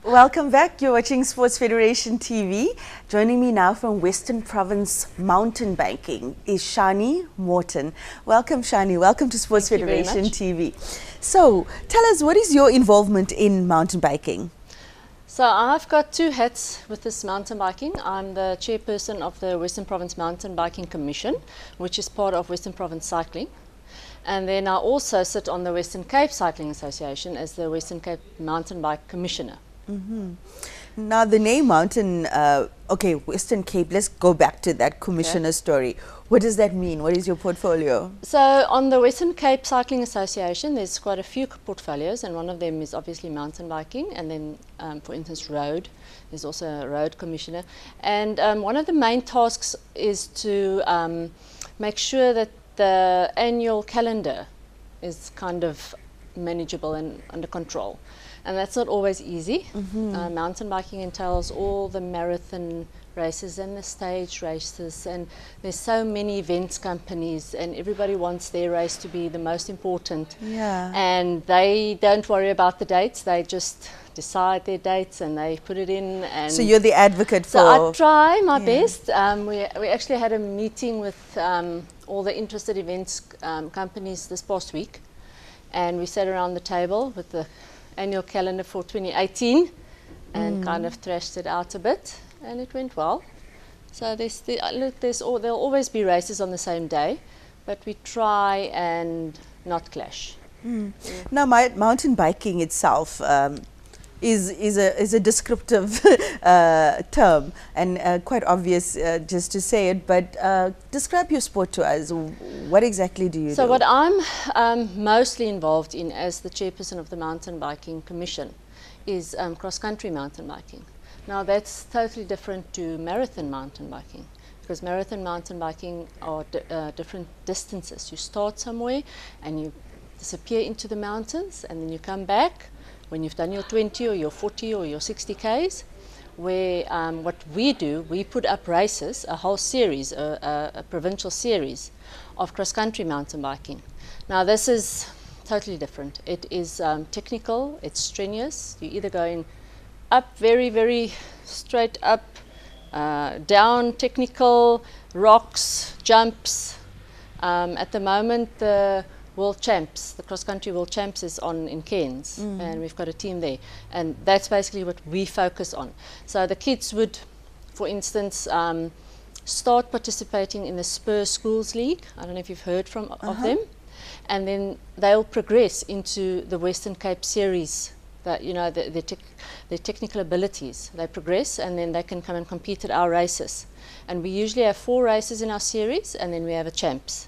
Welcome back. You're watching Sports Federation TV. Joining me now from Western Province mountain biking is Shani Morton. Welcome, Shani. Welcome to Sports Federation TV. So, tell us, what is your involvement in mountain biking? So I've got two hats with this mountain biking. I'm the chairperson of the Western Province Mountain Biking Commission, which is part of Western Province Cycling. And then I also sit on the Western Cape Cycling Association as the Western Cape Mountain Bike Commissioner. Now the name mountain, Western Cape, let's go back to that commissioner story. What does that mean? What is your portfolio? So on the Western Cape Cycling Association, there's quite a few portfolios, and one of them is obviously mountain biking, and then for instance road. There's also a road commissioner, and one of the main tasks is to make sure that the annual calendar is kind of manageable and under control. And that's not always easy. Mountain biking entails all the marathon races and the stage races, and there's so many events companies, and everybody wants their race to be the most important. Yeah. And they don't worry about the dates, they just decide their dates and they put it in. And so you're the advocate for... So I try my best. We actually had a meeting with all the interested events companies this past week, and we sat around the table with the annual calendar for 2018 and kind of thrashed it out a bit, and it went well. So there'll always be races on the same day, but we try and not clash. Now, mountain biking itself is a descriptive term, and quite obvious just to say it, but describe your sport to us. What exactly do you do? So what I'm mostly involved in as the chairperson of the Mountain Biking Commission is cross-country mountain biking. Now that's totally different to marathon mountain biking, because marathon mountain biking are different distances. You start somewhere and you disappear into the mountains, and then you come back when you've done your 20 or your 40 or your 60 Ks, where what we do, we put up races, a whole series, a provincial series of cross-country mountain biking. Now this is totally different. It is technical, it's strenuous. You're either going up very, very straight up, down technical, rocks, jumps. At the moment, the World Champs, the cross-country World Champs is on in Cairns, and we've got a team there, and that's basically what we focus on. So the kids would, for instance, start participating in the Spur Schools League. I don't know if you've heard of them, and then they'll progress into the Western Cape Series. That, you know, their technical abilities, they progress, and then they can come and compete at our races. And we usually have 4 races in our series, and then we have a champs.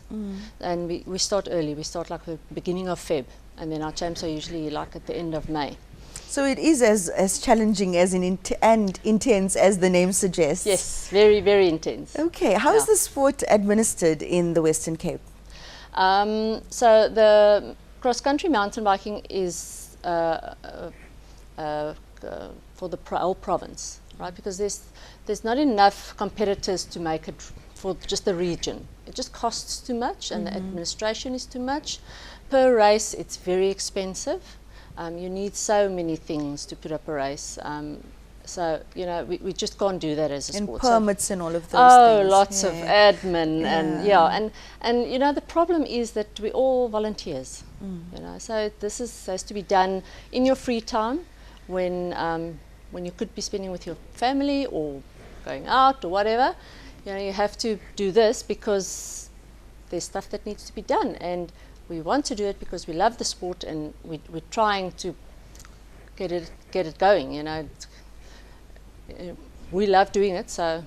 And we start early. We start like the beginning of Feb, and then our champs are usually like at the end of May. So it is as challenging and intense as the name suggests. Yes, very, very intense. Okay, how is the sport administered in the Western Cape? So the cross-country mountain biking is for the whole province, right? Because there's not enough competitors to make it for just the region. It just costs too much, and the administration is too much. Per race, it's very expensive. You need so many things to put up a race. So, you know, we just can't do that as a sport. And permits and all of those things. Oh, lots of admin and you know, the problem is that we're all volunteers. You know, so this has to be done in your free time when you could be spending with your family or going out or whatever. You know, you have to do this because there's stuff that needs to be done, and we want to do it because we love the sport, and we're trying to get it going. You know. We love doing it, so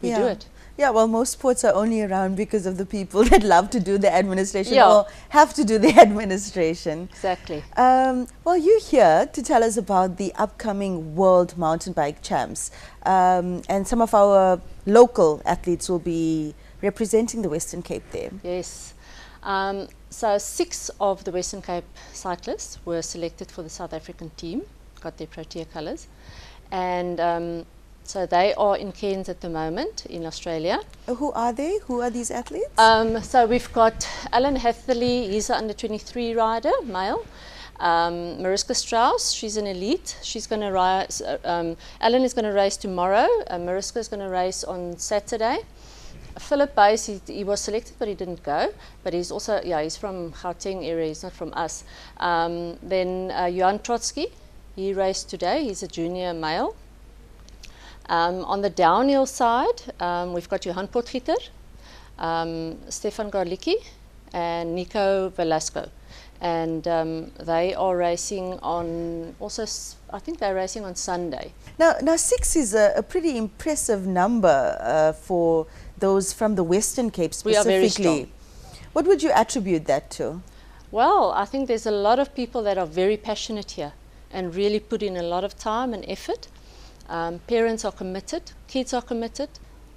we do it. Yeah, well, most sports are only around because of the people that love to do the administration or have to do the administration. Exactly. Well, you're here to tell us about the upcoming World Mountain Bike Champs, and some of our local athletes will be representing the Western Cape there. Yes. So 6 of the Western Cape cyclists were selected for the South African team, got their Protea colours. And so they are in Cairns at the moment in Australia. Who are they? Who are these athletes? So we've got Alan Hatherley, he's an under 23 rider, male. Mariska Strauss, she's an elite. She's going to race. Ellen is going to race tomorrow. Mariska is going to race on Saturday. Philip Buys, he was selected, but he didn't go. But he's also, he's from Gauteng area. He's not from us. Then Johan Trotsky, he raced today. He's a junior male. On the downhill side, we've got Johan Potgieter, Stefan Garlicki, and Nico Velasco. And they are racing on, also, I think they're racing on Sunday. Now 6 is a pretty impressive number for those from the Western Cape specifically. We are very strong. What would you attribute that to? Well, I think there's a lot of people that are very passionate here and really put in a lot of time and effort. Parents are committed, kids are committed,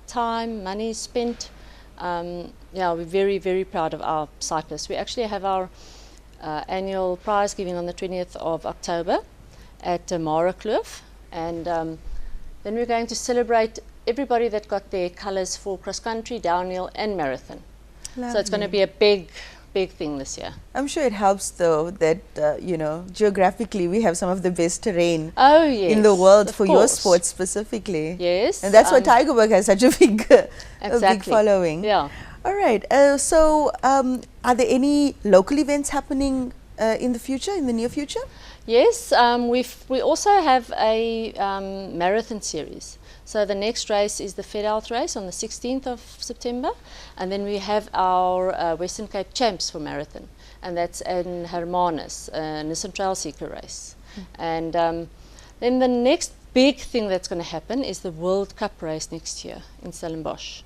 time, money is spent. We're very, very proud of our cyclists. We actually have our annual prize giving on the 20th of October at Mara Kloof, and then we're going to celebrate everybody that got their colours for cross country, downhill and marathon. Lovely. So it's going to be a big thing this year. I'm sure it helps though that geographically we have some of the best terrain in the world for your sport specifically. Yes. And that's why Tygerberg has such a big following. Yeah. All right. So are there any local events happening in the near future? Yes. We also have a marathon series. So the next race is the Fedhealth race on the 16th of September, and then we have our Western Cape Champs for marathon, and that's in Hermanus, Nissan Trail Seeker race. And then the next big thing that's going to happen is the World Cup race next year in Stellenbosch.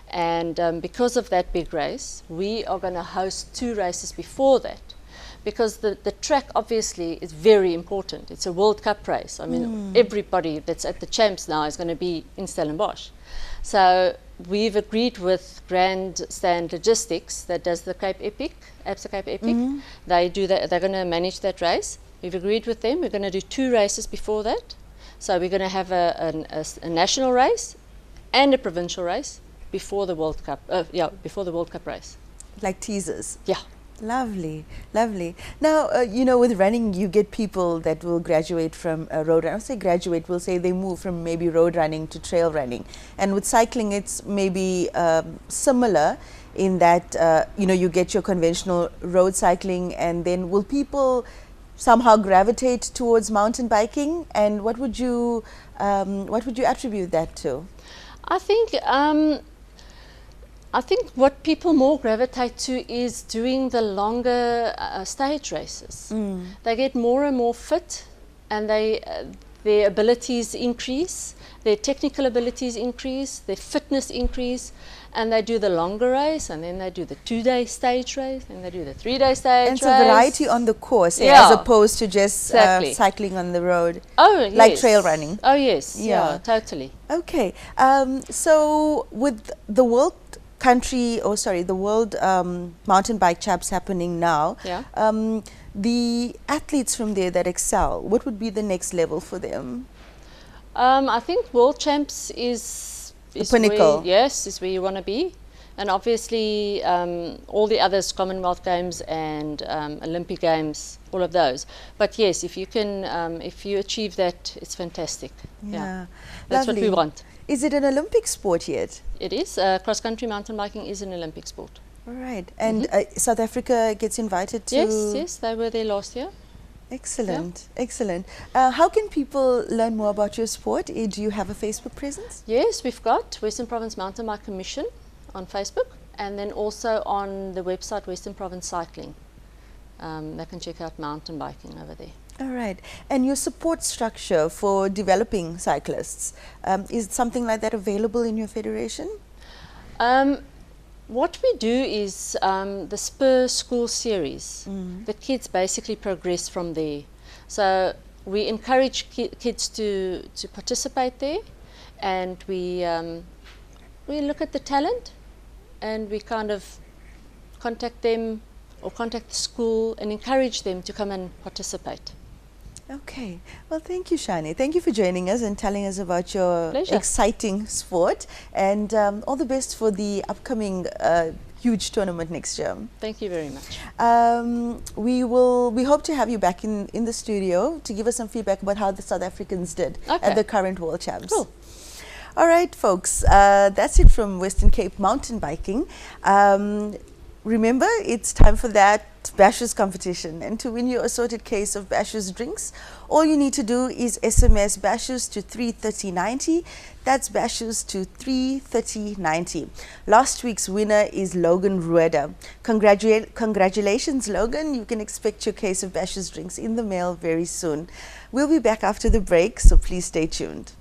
And because of that big race, we are going to host 2 races before that, because the track obviously is very important. It's a World Cup race. I mean, everybody that's at the Champs now is going to be in Stellenbosch. So we've agreed with Grandstand Logistics that does the Cape Epic, Absa Cape Epic. They do that. They're going to manage that race. We've agreed with them. We're going to do 2 races before that. So we're going to have a national race and a provincial race before the World Cup. Before the World Cup race. Like teasers. Yeah. Lovely, lovely. Now, with running, you get people that will graduate from road running. I'll say graduate, we'll say they move from maybe road running to trail running. And with cycling, it's maybe similar in that, you get your conventional road cycling, and then will people somehow gravitate towards mountain biking? And what would you attribute that to? I think what people more gravitate to is doing the longer stage races. They get more and more fit, and their abilities increase, their technical abilities increase, their fitness increase, and they do the longer race, and then they do the 2-day stage race, and they do the 3-day stage race. And it's a variety on the course, as opposed to just cycling on the road. Oh, yes. Like trail running. Oh, yes. Yeah, totally. Okay. So with the World Mountain Bike Champs happening now, the athletes from there that excel, what would be the next level for them? I think World Champs is the pinnacle. Is where you want to be. And obviously all the others, Commonwealth Games and Olympic Games, all of those. But yes, if you can, if you achieve that, it's fantastic. Yeah. That's Lovely. What we want. Is it an Olympic sport yet? It is. Cross-country mountain biking is an Olympic sport. All right. And South Africa gets invited to... Yes, they were there last year. Excellent, excellent. How can people learn more about your sport? Do you have a Facebook presence? Yes, we've got Western Province Mountain Bike Commission on Facebook, and then also on the website Western Province Cycling. They can check out mountain biking over there. All right. And your support structure for developing cyclists, is something like that available in your federation? What we do is the Spur School Series. The kids basically progress from there. So we encourage kids to participate there, and we look at the talent, and we kind of contact them or contact the school and encourage them to come and participate. Okay. Well, thank you, Shani. Thank you for joining us and telling us about your Pleasure. exciting sport. And all the best for the upcoming huge tournament next year. Thank you very much. We hope to have you back in the studio to give us some feedback about how the South Africans did at the current World Champs. Cool. All right, folks, that's it from Western Cape mountain biking. Remember, it's time for that Bashers competition, and to win your assorted case of Bashers drinks, all you need to do is SMS Bashers to 33090. That's Bashers to 33090. Last week's winner is Logan Rueda. Congratulations, Logan. You can expect your case of Bashers drinks in the mail very soon. We'll be back after the break, so please stay tuned.